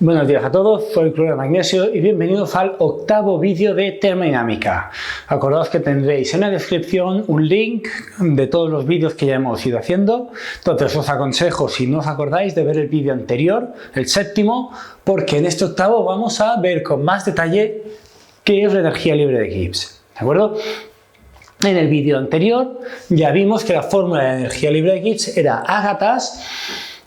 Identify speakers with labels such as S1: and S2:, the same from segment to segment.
S1: Buenos días a todos, soy Cloruro de Magnesio y bienvenidos al octavo vídeo de termodinámica. Acordaos que tendréis en la descripción un link de todos los vídeos que ya hemos ido haciendo. Entonces os aconsejo, si no os acordáis, de ver el vídeo anterior, el séptimo, porque en este octavo vamos a ver con más detalle qué es la energía libre de Gibbs. ¿De acuerdo? En el vídeo anterior ya vimos que la fórmula de energía libre de Gibbs era ágatas.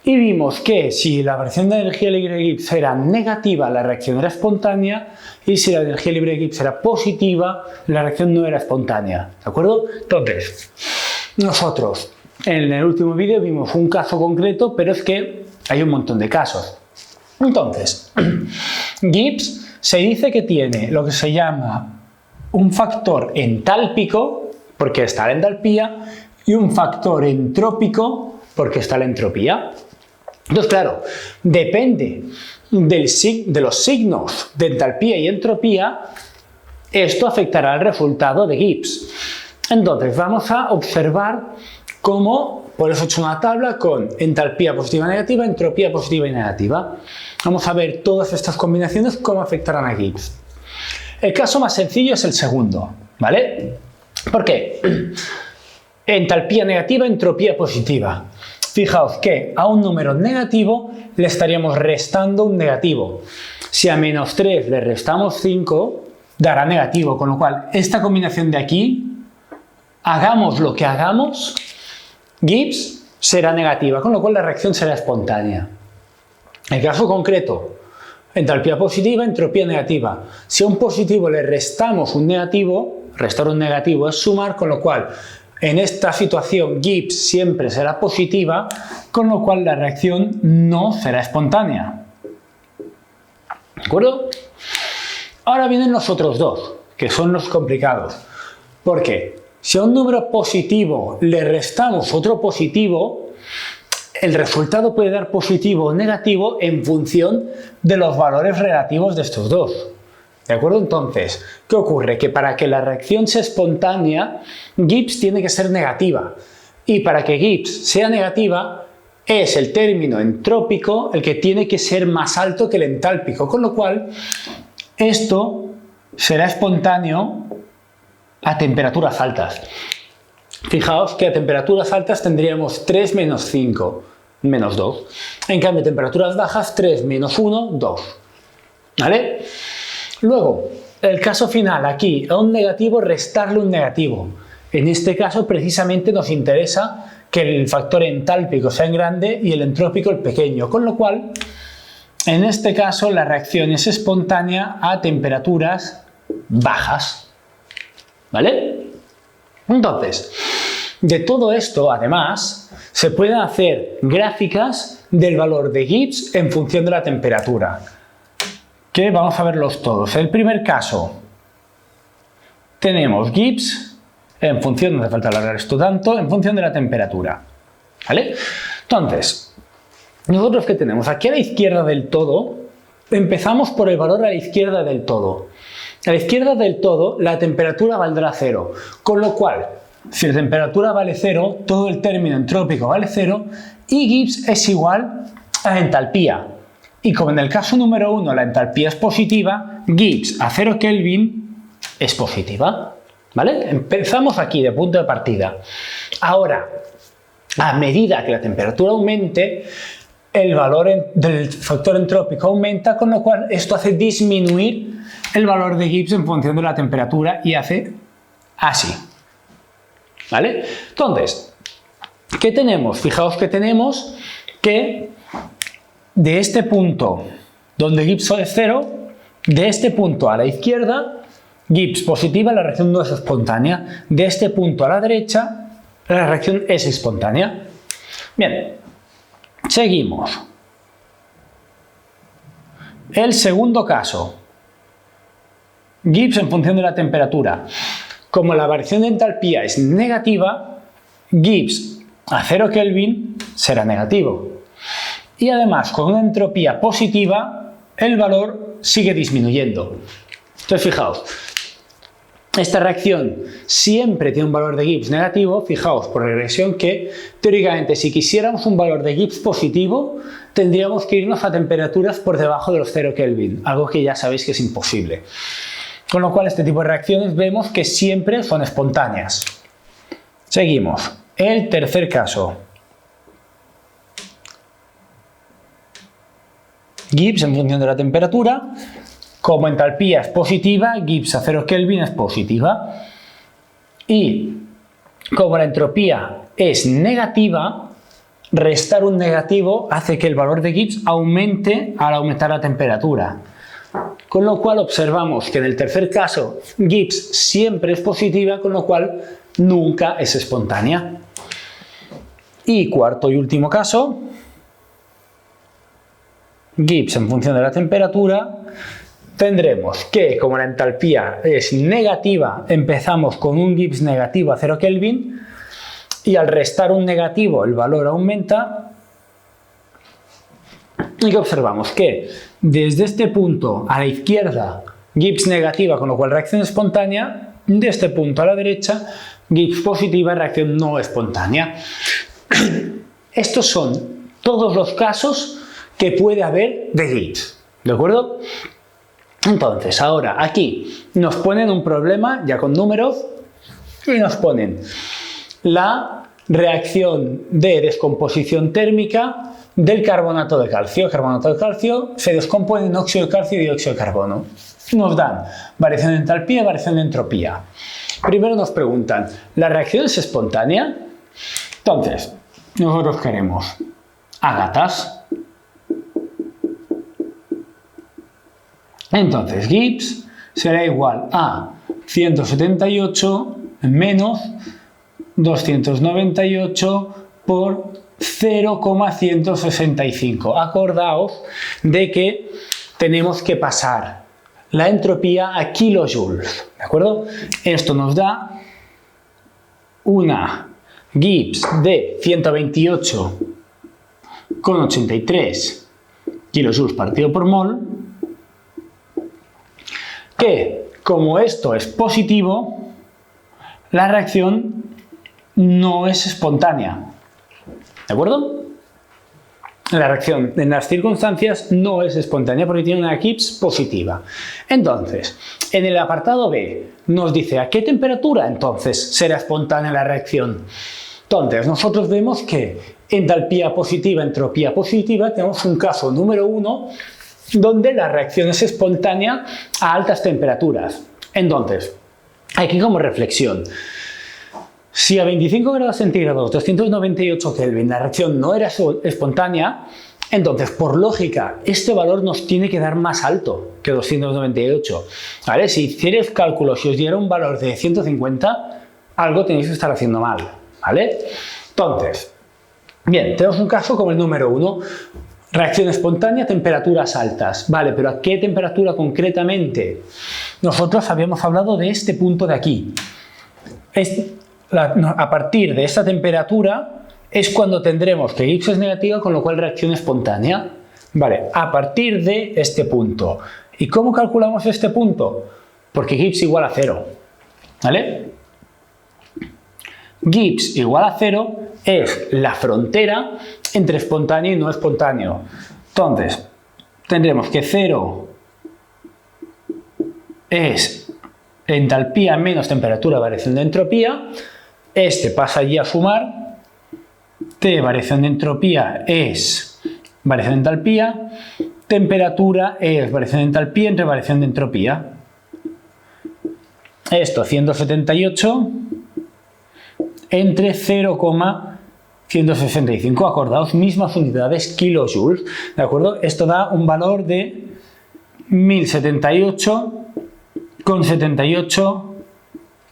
S1: Y vimos que si la variación de energía libre de Gibbs era negativa, la reacción era espontánea, y si la energía libre de Gibbs era positiva, la reacción no era espontánea. ¿De acuerdo? Entonces, nosotros en el último vídeo vimos un caso concreto, pero es que hay un montón de casos. Entonces, Gibbs se dice que tiene lo que se llama un factor entálpico, porque está la entalpía, y un factor entrópico, porque está la entropía. Entonces, claro, depende de los signos de entalpía y entropía, esto afectará al resultado de Gibbs. Entonces, vamos a observar cómo, por eso he hecho una tabla con entalpía positiva y negativa, entropía positiva y negativa. Vamos a ver todas estas combinaciones, cómo afectarán a Gibbs. El caso más sencillo es el segundo, ¿vale? ¿Por qué? Entalpía negativa, entropía positiva. Fijaos que a un número negativo le estaríamos restando un negativo. Si a menos 3 le restamos 5, dará negativo, con lo cual esta combinación de aquí, hagamos lo que hagamos, Gibbs será negativa, con lo cual la reacción será espontánea. El caso concreto, entalpía positiva, entropía negativa. Si a un positivo le restamos un negativo, restar un negativo es sumar, con lo cual en esta situación Gibbs siempre será positiva, con lo cual la reacción no será espontánea. ¿De acuerdo? Ahora vienen los otros dos, que son los complicados. Porque si a un número positivo le restamos otro positivo, el resultado puede dar positivo o negativo en función de los valores relativos de estos dos. ¿De acuerdo? Entonces, ¿qué ocurre? Que para que la reacción sea espontánea, Gibbs tiene que ser negativa. Y para que Gibbs sea negativa, es el término entrópico el que tiene que ser más alto que el entálpico. Con lo cual, esto será espontáneo a temperaturas altas. Fijaos que a temperaturas altas tendríamos 3 menos 5, menos 2. En cambio, a temperaturas bajas, 3 menos 1, 2. ¿Vale? Luego, el caso final, aquí, a un negativo restarle un negativo. En este caso, precisamente nos interesa que el factor entálpico sea en grande y el entrópico el pequeño, con lo cual, en este caso, la reacción es espontánea a temperaturas bajas. ¿Vale? Entonces, de todo esto, además, se pueden hacer gráficas del valor de Gibbs en función de la temperatura, que vamos a verlos todos. El primer caso, tenemos Gibbs en función, no hace falta alargar esto tanto, en función de la temperatura. ¿Vale? Entonces, nosotros ¿qué tenemos? Aquí a la izquierda del todo, empezamos por el valor a la izquierda del todo. A la izquierda del todo, la temperatura valdrá 0, con lo cual, si la temperatura vale 0, todo el término entrópico vale 0 y Gibbs es igual a la entalpía. Y como en el caso número 1 la entalpía es positiva, Gibbs a 0 Kelvin es positiva. ¿Vale? Empezamos aquí de punto de partida. Ahora, a medida que la temperatura aumente, el valor del factor entrópico aumenta, con lo cual esto hace disminuir el valor de Gibbs en función de la temperatura y hace así. ¿Vale? Entonces, ¿qué tenemos? Fijaos que tenemos que de este punto donde Gibbs es 0, de este punto a la izquierda, Gibbs positiva, la reacción no es espontánea. De este punto a la derecha, la reacción es espontánea. Bien, seguimos. El segundo caso, Gibbs en función de la temperatura. Como la variación de entalpía es negativa, Gibbs a 0 Kelvin será negativo. Y además, con una entropía positiva, el valor sigue disminuyendo. Entonces, fijaos, esta reacción siempre tiene un valor de Gibbs negativo, fijaos por regresión que teóricamente si quisiéramos un valor de Gibbs positivo tendríamos que irnos a temperaturas por debajo de los 0 Kelvin, algo que ya sabéis que es imposible. Con lo cual este tipo de reacciones vemos que siempre son espontáneas. Seguimos. El tercer caso. Gibbs en función de la temperatura. Como entalpía es positiva, Gibbs a 0 Kelvin es positiva. Y como la entropía es negativa, restar un negativo hace que el valor de Gibbs aumente al aumentar la temperatura. Con lo cual observamos que en el tercer caso Gibbs siempre es positiva, con lo cual nunca es espontánea. Y cuarto y último caso, Gibbs en función de la temperatura, tendremos que como la entalpía es negativa, empezamos con un Gibbs negativo a 0 Kelvin y al restar un negativo el valor aumenta. Y que observamos que desde este punto a la izquierda Gibbs negativa, con lo cual reacción espontánea, de este punto a la derecha Gibbs positiva, reacción no espontánea. Estos son todos los casos que puede haber de Gibbs, ¿de acuerdo? Entonces, ahora aquí nos ponen un problema ya con números y nos ponen la reacción de descomposición térmica del carbonato de calcio. El carbonato de calcio se descompone en óxido de calcio y dióxido de carbono. Nos dan variación de entalpía y variación de entropía. Primero nos preguntan, ¿la reacción es espontánea? Entonces, nosotros queremos ágatas. Entonces, Gibbs será igual a 178 menos 298 por 0,165. Acordaos de que tenemos que pasar la entropía a kilojoules, ¿de acuerdo? Esto nos da una Gibbs de 128,83 kilojoules partido por mol, que como esto es positivo, la reacción no es espontánea, ¿de acuerdo? La reacción en las circunstancias no es espontánea porque tiene una Gibbs positiva. Entonces, en el apartado B nos dice a qué temperatura entonces será espontánea la reacción. Entonces, nosotros vemos que entalpía positiva, entropía positiva, tenemos un caso número 1 donde la reacción es espontánea a altas temperaturas. Entonces, aquí como reflexión, si a 25 grados centígrados, 298 Kelvin, la reacción no era espontánea, entonces, por lógica, este valor nos tiene que dar más alto que 298. ¿Vale? Si hicierais cálculos y os diera un valor de 150, algo tenéis que estar haciendo mal. ¿Vale? Entonces, bien, tenemos un caso como el número 1. Reacción espontánea, temperaturas altas. Vale, pero ¿a qué temperatura concretamente? Nosotros habíamos hablado de este punto de aquí. A partir de esta temperatura es cuando tendremos que Gibbs es negativa, con lo cual reacción espontánea. Vale, a partir de este punto. ¿Y cómo calculamos este punto? Porque Gibbs igual a 0. ¿Vale? Gibbs igual a 0 es la frontera entre espontáneo y no espontáneo. Entonces, tendremos que 0 es entalpía menos temperatura, variación de entropía. Este pasa allí a sumar. T, variación de entropía, es variación de entalpía. Temperatura es variación de entalpía entre variación de entropía. Esto, 178 entre 0,165. Acordaos, mismas unidades, kilojoules. ¿De acuerdo? Esto da un valor de 1078,78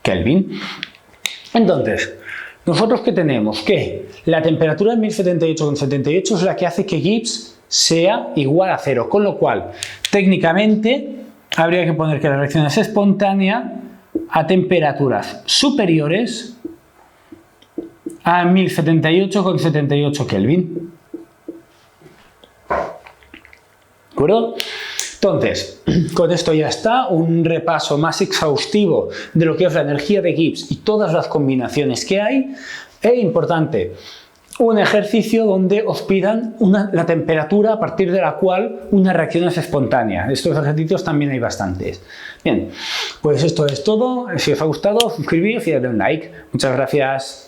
S1: Kelvin. Entonces, ¿nosotros qué tenemos? Que la temperatura de 1078,78 es la que hace que Gibbs sea igual a 0, con lo cual, técnicamente, habría que poner que la reacción es espontánea a temperaturas superiores a 1078,78 Kelvin. ¿De acuerdo? Entonces, con esto ya está, un repaso más exhaustivo de lo que es la energía de Gibbs y todas las combinaciones que hay. E importante, un ejercicio donde os pidan la temperatura a partir de la cual una reacción es espontánea. De estos ejercicios también hay bastantes. Bien, pues esto es todo. Si os ha gustado, suscribíos y dadle un like. Muchas gracias.